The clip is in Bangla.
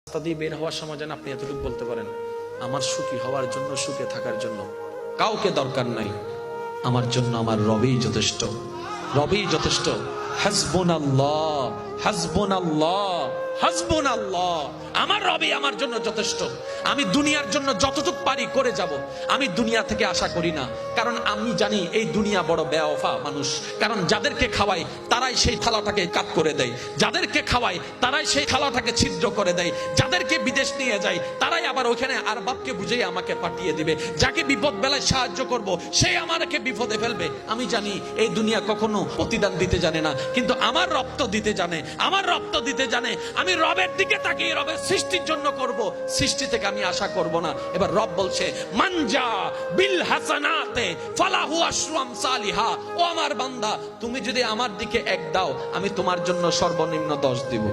রাস্তা দিয়ে বের হওয়ার সময় যেন আপনি এতটুকু বলতে পারেন, আমার সুখী হওয়ার জন্য, সুখে থাকার জন্য কাউকে দরকার নাই, আমার জন্য আমার রবেই যথেষ্ট, রবেই যথেষ্ট। হাসবুনাল্লাহ, হাসবুনাল্লাহ, হাসবুনাল্লাহ, আমার রবই আমার জন্য যথেষ্ট। আমি দুনিয়ার জন্য যতটুকু পারি করে যাব, আমি দুনিয়া থেকে আশা করি না, কারণ আমি জানি এই দুনিয়া বড় বেওয়াফা মানুষ। কারণ যাদেরকে খাওয়াই তারাই সেই থালাটাকে কাট করে দেয়, যাদেরকে খাওয়াই তারাই সেই থালাটাকে ছিদ্র করে দেয়, যাদেরকে বিদেশ নিয়ে যায় তারাই আবার ওখানে আর বাপকে বুঝেই আমাকে পাঠিয়ে দিবে, যাকে বিপদ বেলায় সাহায্য করব সেই আমাকে বিপদে ফেলবে। আমি জানি এই দুনিয়া কখনো প্রতিদান দিতে জানে না, কিন্তু আমার রব তো দিতে জানে, আমার রব তো দিতে জানে। আমি রবের দিকে তাকিয়ে রবের সৃষ্টির জন্য করব, সৃষ্টি থেকে আমি আশা করব না। এবার রব বলছে, মানজা বিল হাসানাতে ফালাহু আশরু আমসালিহা। ও আমার বান্দা, তুমি যদি আমার দিকে এক দাও, আমি তোমার জন্য সর্বনিম্ন 10 দিব।